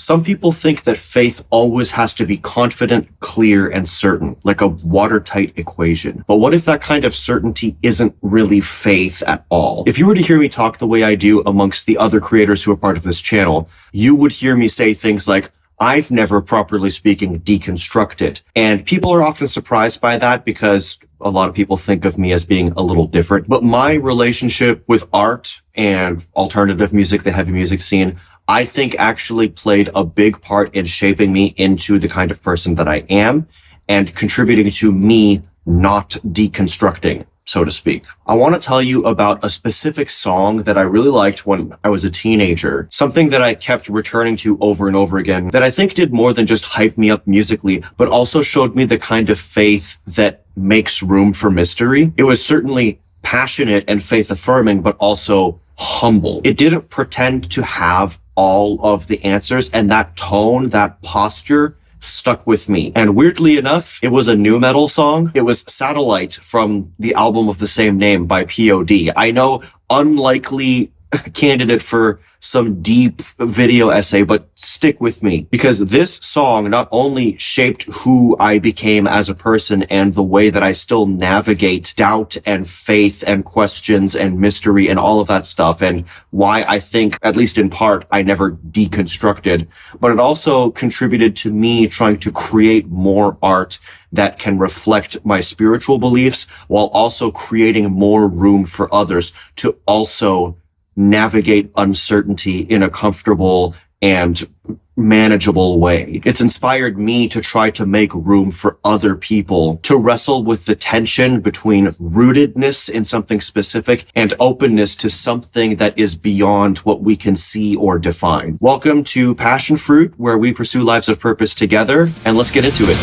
Some people think that faith always has to be confident, clear, and certain, like a watertight equation. But what if that kind of certainty isn't really faith at all? If you were to hear me talk the way I do amongst the other creators who are part of this channel, you would hear me say things like, I've never, properly speaking, deconstructed. And people are often surprised by that because a lot of people think of me as being a little different. But my relationship with art and alternative music, the heavy music scene, I think actually played a big part in shaping me into the kind of person that I am and contributing to me not deconstructing, so to speak. I want to tell you about a specific song that I really liked when I was a teenager, something that I kept returning to over and over again that I think did more than just hype me up musically, but also showed me the kind of faith that makes room for mystery. It was certainly passionate and faith affirming, but also humble. It didn't pretend to have all of the answers, and that tone, that posture stuck with me. And weirdly enough, it was a nu metal song. It was Satellite from the album of the same name by P.O.D. I know, unlikely candidate for some deep video essay, but stick with me because this song not only shaped who I became as a person and the way that I still navigate doubt and faith and questions and mystery and all of that stuff and why I think, at least in part, I never deconstructed, but it also contributed to me trying to create more art that can reflect my spiritual beliefs while also creating more room for others to also navigate uncertainty in a comfortable and manageable way. It's inspired me to try to make room for other people to wrestle with the tension between rootedness in something specific and openness to something that is beyond what we can see or define. Welcome to Passionfroot, where we pursue lives of purpose together, and let's get into it.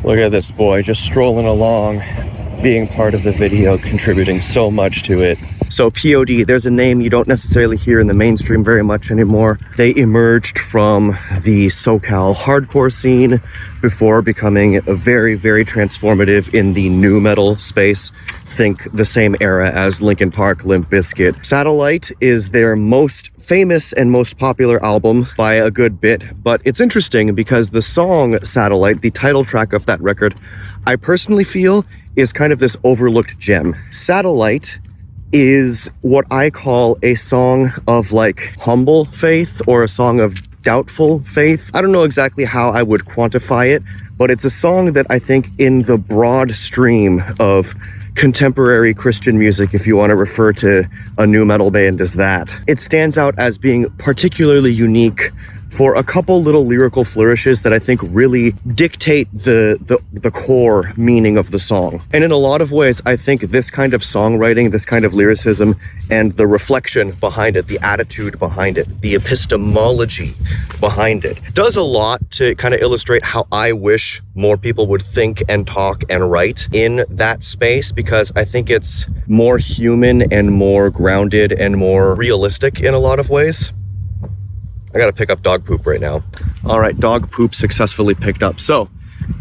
Look at this boy just strolling along, being part of the video, contributing so much to it. So P.O.D, there's a name you don't necessarily hear in the mainstream very much anymore. They emerged from the SoCal hardcore scene before becoming very, very transformative in the nu metal space. Think the same era as Linkin Park, Limp Bizkit. Satellite is their most famous and most popular album by a good bit, but it's interesting because the song Satellite, the title track of that record, I personally feel is kind of this overlooked gem. Satellite is what I call a song of like humble faith or a song of doubtful faith. I don't know exactly how I would quantify it, but it's a song that I think in the broad stream of contemporary Christian music, if you want to refer to a nu metal band as that, it stands out as being particularly unique for a couple little lyrical flourishes that I think really dictate the core meaning of the song. And in a lot of ways, I think this kind of songwriting, this kind of lyricism, and the reflection behind it, the attitude behind it, the epistemology behind it, does a lot to kind of illustrate how I wish more people would think and talk and write in that space, because I think it's more human and more grounded and more realistic in a lot of ways. I gotta pick up dog poop right now. All right, dog poop successfully picked up. So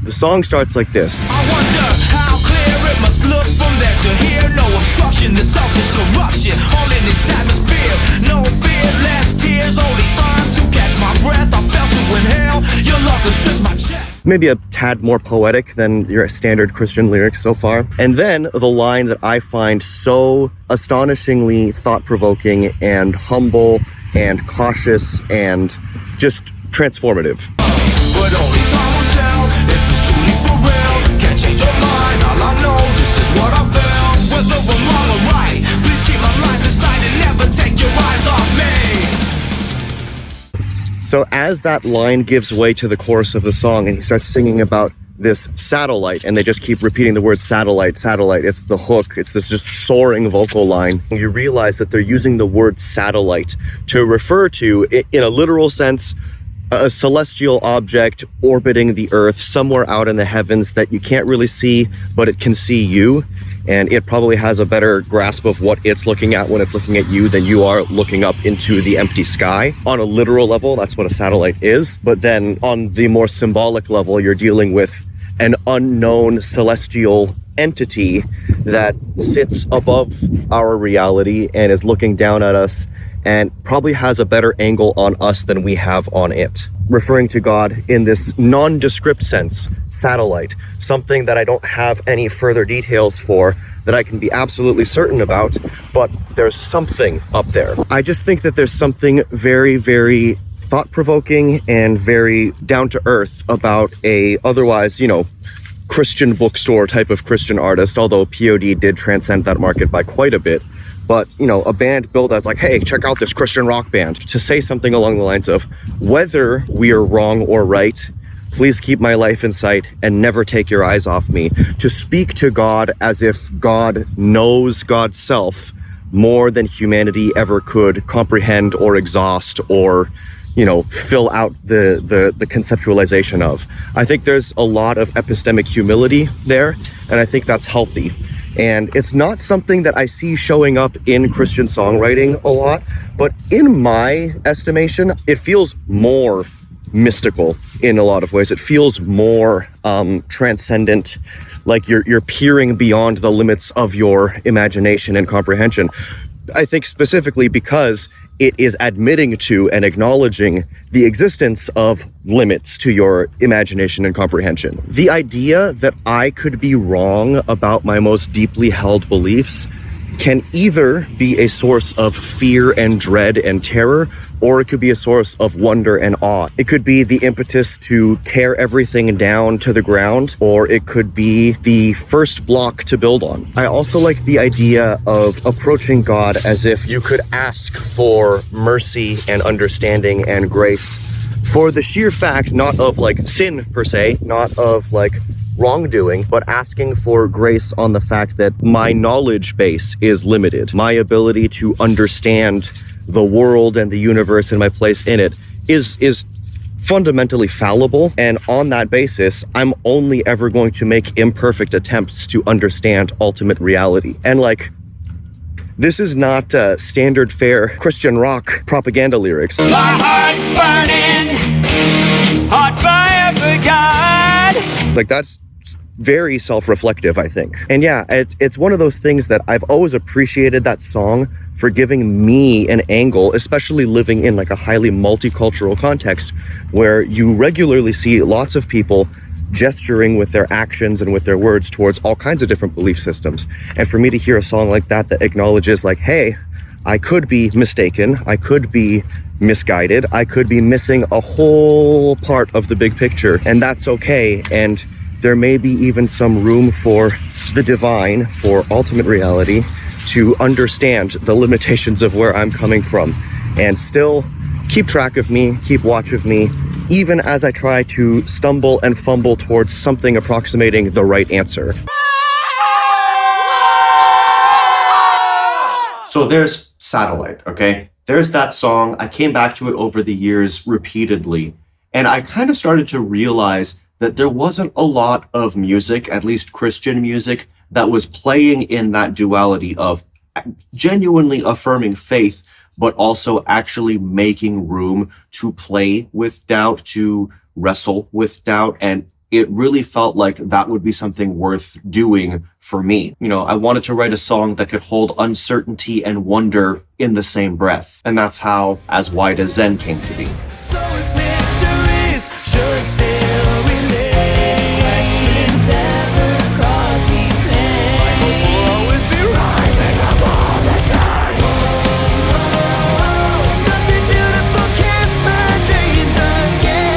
the song starts like this. I wonder how clear it must look from there to here. No obstruction, the selfish corruption, all in this atmosphere. No fear, less tears, only time to catch my breath. I felt to inhale, your love constricts my chest. Maybe a tad more poetic than your standard Christian lyrics so far. And then the line that I find so astonishingly thought-provoking and humble and cautious and just transformative. But only time will tell if it's truly for real. Can't change your mind, all I know, this is what I feel. Whether I'm wrong or right, please keep my life inside and never take your eyes off me. So as that line gives way to the chorus of the song and he starts singing about this satellite, and they just keep repeating the word satellite, satellite. It's the hook. It's this just soaring vocal line. You realize that they're using the word satellite to refer to, in a literal sense, a celestial object orbiting the Earth somewhere out in the heavens that you can't really see, but it can see you. And it probably has a better grasp of what it's looking at when it's looking at you than you are looking up into the empty sky. On a literal level, that's what a satellite is. But then on the more symbolic level, you're dealing with an unknown celestial entity that sits above our reality and is looking down at us and probably has a better angle on us than we have on it. Referring to God in this nondescript sense, satellite, something that I don't have any further details for that I can be absolutely certain about, but there's something up there. I just think that there's something very, very thought-provoking and very down-to-earth about a otherwise, Christian bookstore type of Christian artist, although P.O.D did transcend that market by quite a bit. But, a band billed as like, hey, check out this Christian rock band, to say something along the lines of, whether we are wrong or right, please keep my life in sight and never take your eyes off me. To speak to God as if God knows God's self more than humanity ever could comprehend or exhaust or fill out the conceptualization of. I think there's a lot of epistemic humility there, and I think that's healthy. And it's not something that I see showing up in Christian songwriting a lot, but in my estimation, it feels more mystical in a lot of ways. It feels more transcendent, like you're peering beyond the limits of your imagination and comprehension. I think specifically because it is admitting to and acknowledging the existence of limits to your imagination and comprehension. The idea that I could be wrong about my most deeply held beliefs can either be a source of fear and dread and terror, or it could be a source of wonder and awe. It could be the impetus to tear everything down to the ground, or it could be the first block to build on. I also like the idea of approaching God as if you could ask for mercy and understanding and grace for the sheer fact, not of sin per se, not of wrongdoing, but asking for grace on the fact that my knowledge base is limited. My ability to understand the world and the universe and my place in it is fundamentally fallible, and on that basis, I'm only ever going to make imperfect attempts to understand ultimate reality. And this is not standard fare Christian rock propaganda lyrics. My heart's burning, hot fire for God. That's very self-reflective, I think. And yeah, it's one of those things that I've always appreciated that song for giving me an angle, especially living in a highly multicultural context where you regularly see lots of people gesturing with their actions and with their words towards all kinds of different belief systems. And for me to hear a song like that acknowledges hey, I could be mistaken, I could be misguided, I could be missing a whole part of the big picture, and that's okay. And there may be even some room for the divine, for ultimate reality, to understand the limitations of where I'm coming from and still keep track of me, keep watch of me, even as I try to stumble and fumble towards something approximating the right answer. So there's Satellite, okay? There's that song. I came back to it over the years repeatedly, and I kind of started to realize that there wasn't a lot of music, at least Christian music, that was playing in that duality of genuinely affirming faith, but also actually making room to play with doubt, to wrestle with doubt. And it really felt like that would be something worth doing for me. I wanted to write a song that could hold uncertainty and wonder in the same breath. And that's how As Wide as Zen came to be. So if mysteries should still remain, questions ever cause me pain, my hope will always be rising above the sun. Something beautiful kiss my dreams again.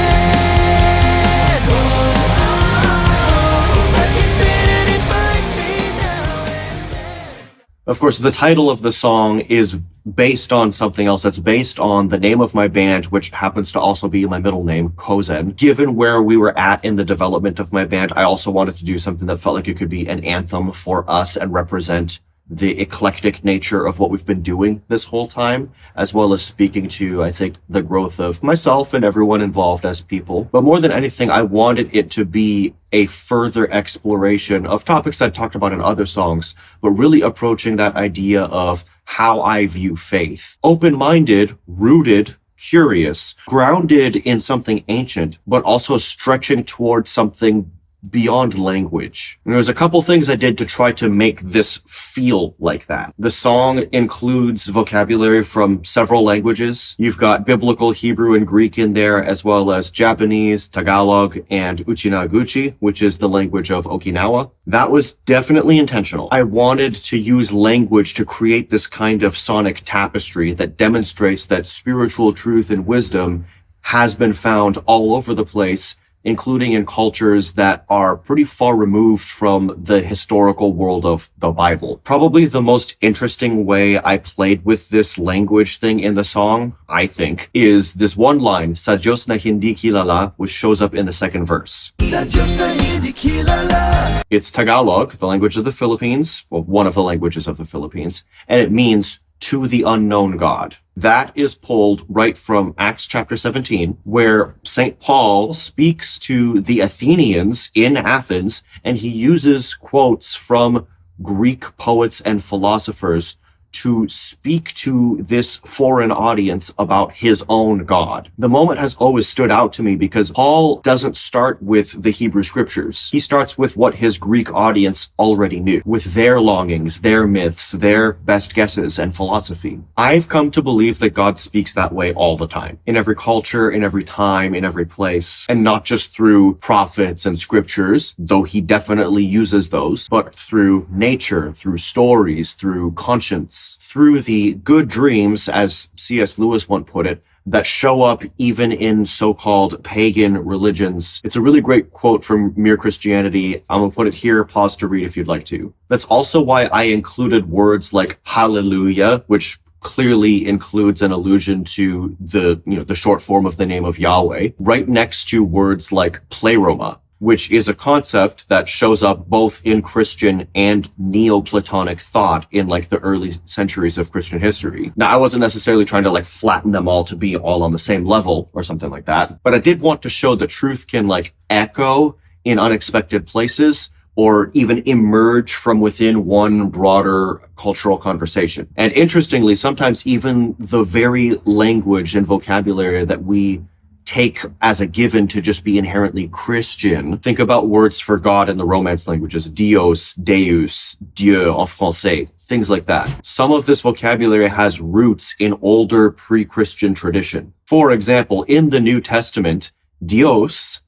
It's like infinity finds me now and then. Of course, the title of the song is based on something else. That's based on the name of my band, which happens to also be my middle name, Kozen. Given where we were at in the development of my band, I also wanted to do something that felt like it could be an anthem for us and represent the eclectic nature of what we've been doing this whole time, as well as speaking to, I think, the growth of myself and everyone involved as people. But more than anything, I wanted it to be a further exploration of topics I've talked about in other songs, but really approaching that idea of how I view faith. Open-minded, rooted, curious, grounded in something ancient, but also stretching towards something beyond language. And there's a couple things I did to try to make this feel like that. The song includes vocabulary from several languages. You've got biblical Hebrew and Greek in there, as well as Japanese, Tagalog, and Uchinaguchi, which is the language of Okinawa. That was definitely intentional. I wanted to use language to create this kind of sonic tapestry that demonstrates that spiritual truth and wisdom has been found all over the place, including in cultures that are pretty far removed from the historical world of the Bible. Probably the most interesting way I played with this language thing in the song, I think, is this one line, Sa Diyos na hindi kilala, which shows up in the second verse. Sa Diyos na hindi kilala. It's Tagalog, the language of the Philippines, well, one of the languages of the Philippines, and it means to the unknown God. That is pulled right from Acts chapter 17, where St. Paul speaks to the Athenians in Athens, and he uses quotes from Greek poets and philosophers to speak to this foreign audience about his own God. The moment has always stood out to me because Paul doesn't start with the Hebrew scriptures. He starts with what his Greek audience already knew, with their longings, their myths, their best guesses, and philosophy. I've come to believe that God speaks that way all the time, in every culture, in every time, in every place, and not just through prophets and scriptures, though he definitely uses those, but through nature, through stories, through conscience, through the good dreams, as C.S. Lewis once put it, that show up even in so-called pagan religions. It's a really great quote from Mere Christianity. I'm going to put it here, pause to read if you'd like to. That's also why I included words like hallelujah, which clearly includes an allusion to the short form of the name of Yahweh, right next to words like pleroma, which is a concept that shows up both in Christian and Neoplatonic thought in like the early centuries of Christian history. Now, I wasn't necessarily trying to flatten them all to be all on the same level or something like that, but I did want to show that truth can echo in unexpected places or even emerge from within one broader cultural conversation. And interestingly, sometimes even the very language and vocabulary that we take as a given to just be inherently Christian. Think about words for God in the Romance languages, Dios, Deus, Dieu en français, things like that. Some of this vocabulary has roots in older pre-Christian tradition. For example, in the New Testament, Dios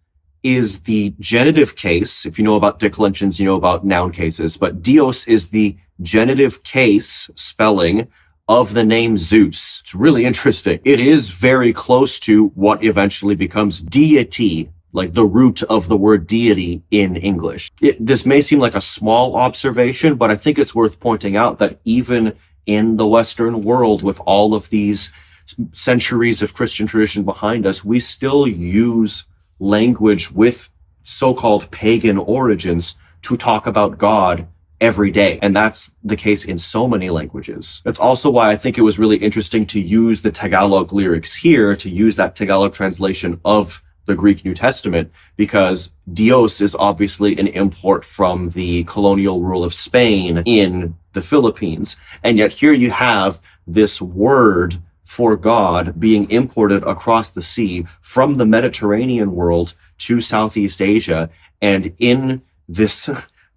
is the genitive case. If you know about declensions, you know about noun cases, but Dios is the genitive case spelling of the name Zeus. It's really interesting. It is very close to what eventually becomes deity, like the root of the word deity in English. This may seem like a small observation, but I think it's worth pointing out that even in the Western world, with all of these centuries of Christian tradition behind us, we still use language with so-called pagan origins to talk about God every day. And that's the case in so many languages. That's also why I think it was really interesting to use the Tagalog lyrics here, to use that Tagalog translation of the Greek New Testament, because Dios is obviously an import from the colonial rule of Spain in the Philippines. And yet here you have this word for God being imported across the sea from the Mediterranean world to Southeast Asia. And in this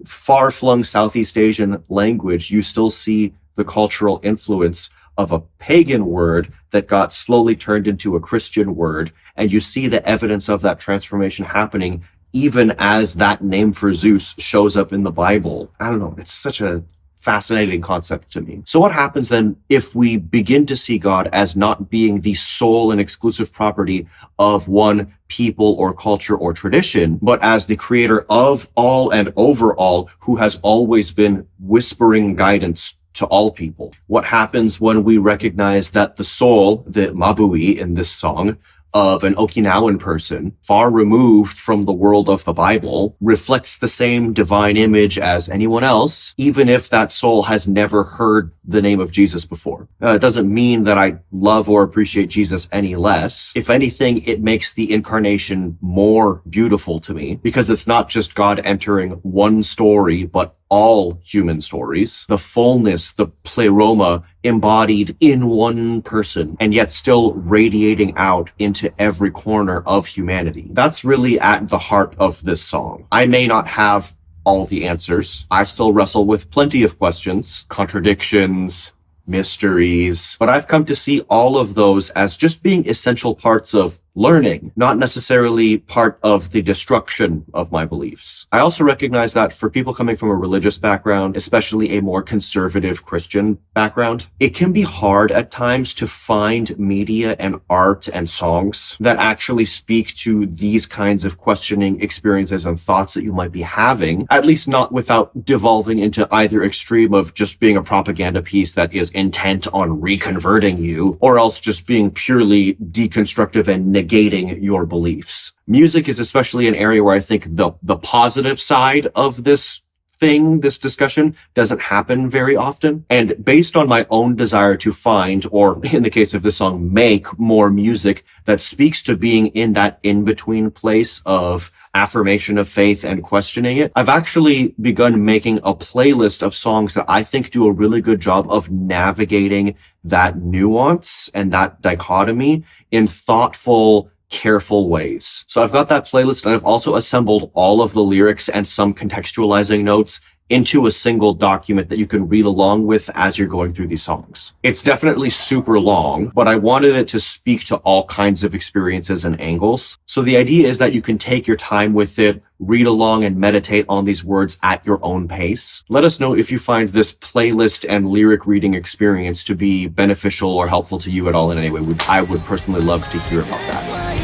far-flung Southeast Asian language, you still see the cultural influence of a pagan word that got slowly turned into a Christian word. And you see the evidence of that transformation happening even as that name for Zeus shows up in the Bible. I don't know. It's such a fascinating concept to me. So what happens then if we begin to see God as not being the sole and exclusive property of one people or culture or tradition, but as the creator of all and over all, who has always been whispering guidance to all people? What happens when we recognize that the soul, the mabui in this song, of an Okinawan person, far removed from the world of the Bible, reflects the same divine image as anyone else, even if that soul has never heard the name of Jesus before? It doesn't mean that I love or appreciate Jesus any less. If anything, it makes the incarnation more beautiful to me, because it's not just God entering one story, but all human stories, the fullness, the pleroma embodied in one person, and yet still radiating out into every corner of humanity. That's really at the heart of this song. I may not have all the answers. I still wrestle with plenty of questions, contradictions, mysteries, but I've come to see all of those as just being essential parts of learning, not necessarily part of the destruction of my beliefs. I also recognize that for people coming from a religious background, especially a more conservative Christian background, it can be hard at times to find media and art and songs that actually speak to these kinds of questioning experiences and thoughts that you might be having, at least not without devolving into either extreme of just being a propaganda piece that is intent on reconverting you, or else just being purely deconstructive and negating your beliefs. Music is especially an area where I think the positive side of this discussion doesn't happen very often. And based on my own desire to find, or in the case of this song, make more music that speaks to being in that in-between place of affirmation of faith and questioning it, I've actually begun making a playlist of songs that I think do a really good job of navigating that nuance and that dichotomy in thoughtful, careful ways. So I've got that playlist, and I've also assembled all of the lyrics and some contextualizing notes into a single document that you can read along with as you're going through these songs. It's definitely super long, but I wanted it to speak to all kinds of experiences and angles. So the idea is that you can take your time with it, read along and meditate on these words at your own pace. Let us know if you find this playlist and lyric reading experience to be beneficial or helpful to you at all in any way. I would personally love to hear about that.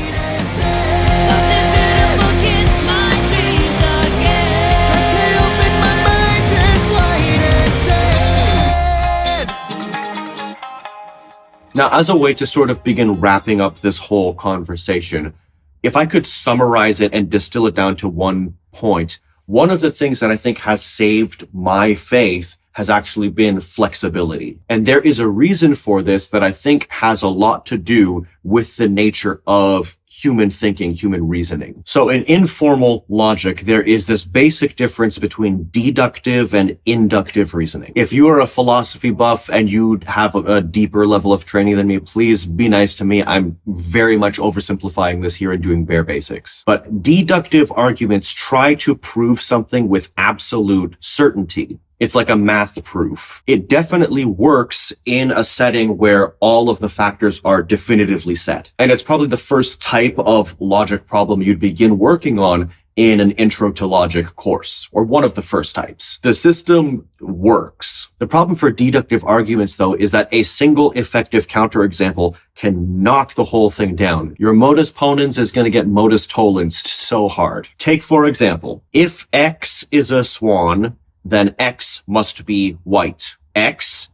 Now, as a way to sort of begin wrapping up this whole conversation, if I could summarize it and distill it down to one point, one of the things that I think has saved my faith has actually been flexibility. And there is a reason for this that I think has a lot to do with the nature of human thinking, human reasoning. So in informal logic, there is this basic difference between deductive and inductive reasoning. If you are a philosophy buff and you have a deeper level of training than me, please be nice to me. I'm very much oversimplifying this here and doing bare basics. But deductive arguments try to prove something with absolute certainty. It's like a math proof. It definitely works in a setting where all of the factors are definitively set. And it's probably the first type of logic problem you'd begin working on in an intro to logic course, or one of the first types. The system works. The problem for deductive arguments, though, is that a single effective counterexample can knock the whole thing down. Your modus ponens is going to get modus tollensed so hard. Take, for example, if X is a swan, then X must be white. X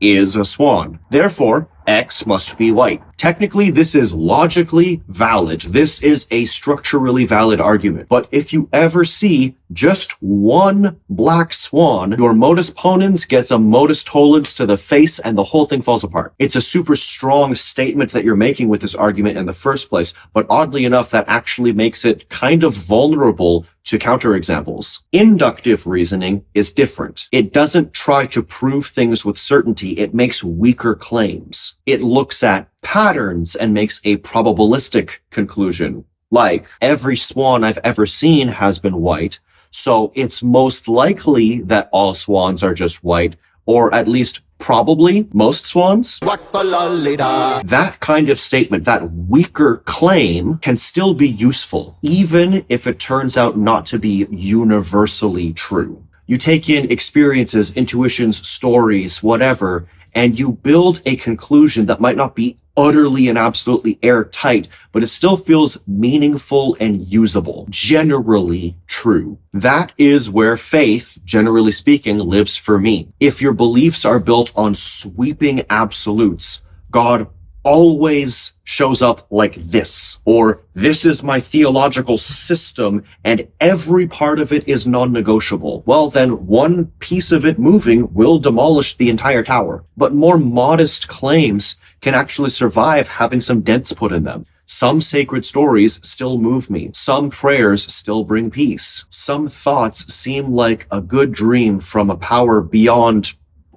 is a swan. Therefore, X must be white. Technically, this is logically valid. This is a structurally valid argument. But if you ever see just one black swan, your modus ponens gets a modus tollens to the face and the whole thing falls apart. It's a super strong statement that you're making with this argument in the first place, but oddly enough, that actually makes it kind of vulnerable to counterexamples. Inductive reasoning is different. It doesn't try to prove things with certainty. It makes weaker claims. It looks at patterns and makes a probabilistic conclusion. Like, every swan I've ever seen has been white, so it's most likely that all swans are just white, or at least probably most swans. That kind of statement, that weaker claim, can still be useful, even if it turns out not to be universally true. You take in experiences, intuitions, stories, whatever, and you build a conclusion that might not be utterly and absolutely airtight, but it still feels meaningful and usable, generally true. That is where faith, generally speaking, lives for me. If your beliefs are built on sweeping absolutes, God always shows up like this, or this is my theological system and every part of it is non-negotiable. Well, then one piece of it moving will demolish the entire tower. But more modest claims can actually survive having some dents put in them. Some sacred stories still move me. Some prayers still bring peace. Some thoughts seem like a good dream from a power beyond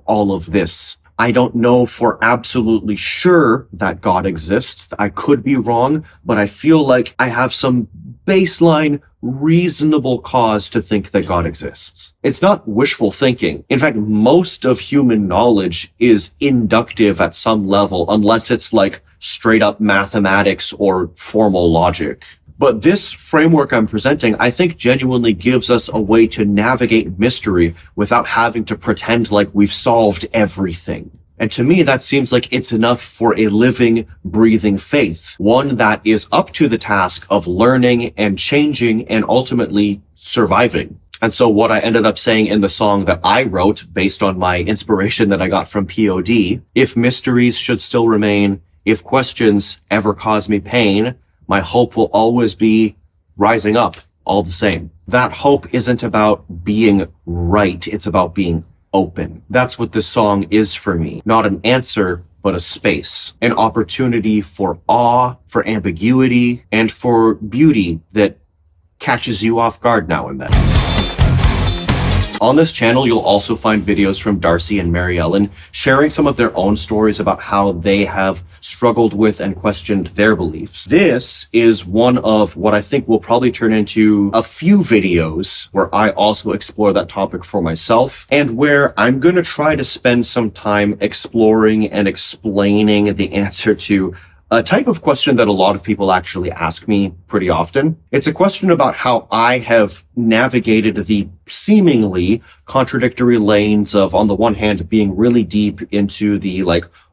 all of this. I don't know for absolutely sure that God exists. I could be wrong, but I feel like I have some baseline reasonable cause to think that God exists. It's not wishful thinking. In fact, most of human knowledge is inductive at some level, unless it's like straight up mathematics or formal logic. But this framework I'm presenting, I think genuinely gives us a way to navigate mystery without having to pretend like we've solved everything. And to me, that seems like it's enough for a living, breathing faith, one that is up to the task of learning and changing and ultimately surviving. And so what I ended up saying in the song that I wrote based on my inspiration that I got from P.O.D, if mysteries should still remain, if questions ever cause me pain, my hope will always be rising up all the same. That hope isn't about being right. It's about being open. That's what this song is for me. Not an answer, but a space, an opportunity for awe, for ambiguity, and for beauty that catches you off guard now and then. On this channel, you'll also find videos from Darcy and Mary Ellen sharing some of their own stories about how they have struggled with and questioned their beliefs. This is one of what I think will probably turn into a few videos where I also explore that topic for myself, and where I'm going to try to spend some time exploring and explaining the answer to a type of question that a lot of people actually ask me pretty often. It's a question about how I have navigated the seemingly contradictory lanes of, on the one hand, being really deep into the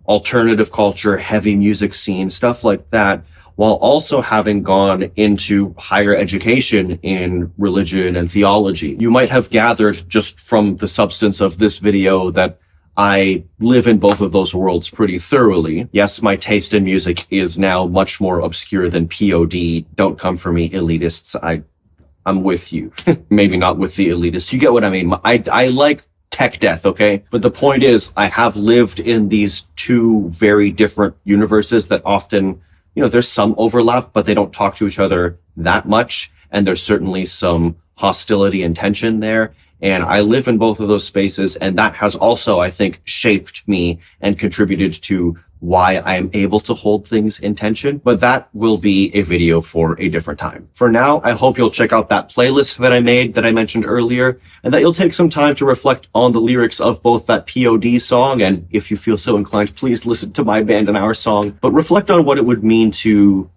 alternative culture, heavy music scene, stuff like that, while also having gone into higher education in religion and theology. You might have gathered just from the substance of this video that I live in both of those worlds pretty thoroughly. Yes, my taste in music is now much more obscure than P.O.D. Don't come for me, elitists. I'm with you. Maybe not with the elitists. You get what I mean. I like tech death, okay? But the point is, I have lived in these two very different universes that often, there's some overlap, but they don't talk to each other that much. And there's certainly some hostility and tension there. And I live in both of those spaces, and that has also, I think, shaped me and contributed to why I am able to hold things in tension. But that will be a video for a different time. For now, I hope you'll check out that playlist that I made that I mentioned earlier, and that you'll take some time to reflect on the lyrics of both that P.O.D. song, and if you feel so inclined, please listen to my band and our song, but reflect on what it would mean to,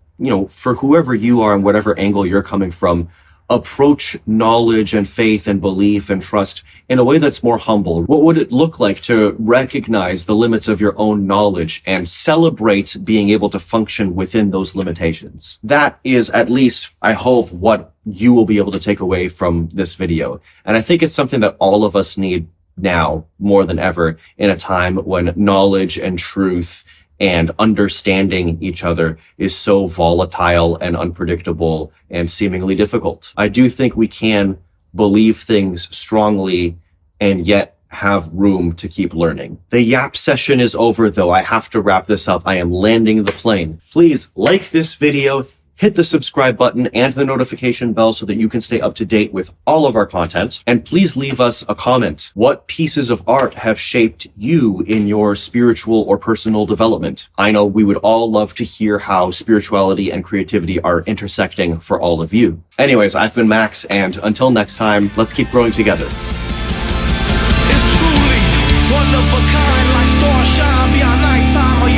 for whoever you are and whatever angle you're coming from, approach knowledge and faith and belief and trust in a way that's more humble. What would it look like to recognize the limits of your own knowledge and celebrate being able to function within those limitations? That is, at least, I hope, what you will be able to take away from this video. And I think it's something that all of us need now more than ever, in a time when knowledge and truth and understanding each other is so volatile and unpredictable and seemingly difficult. I do think we can believe things strongly and yet have room to keep learning. The yap session is over, though. I have to wrap this up. I am landing the plane. Please like this video, hit the subscribe button and the notification bell so that you can stay up to date with all of our content. And please leave us a comment. What pieces of art have shaped you in your spiritual or personal development? I know we would all love to hear how spirituality and creativity are intersecting for all of you. Anyways, I've been Max, and until next time, let's keep growing together. It's truly one of a kind, like stars shine beyond nighttime.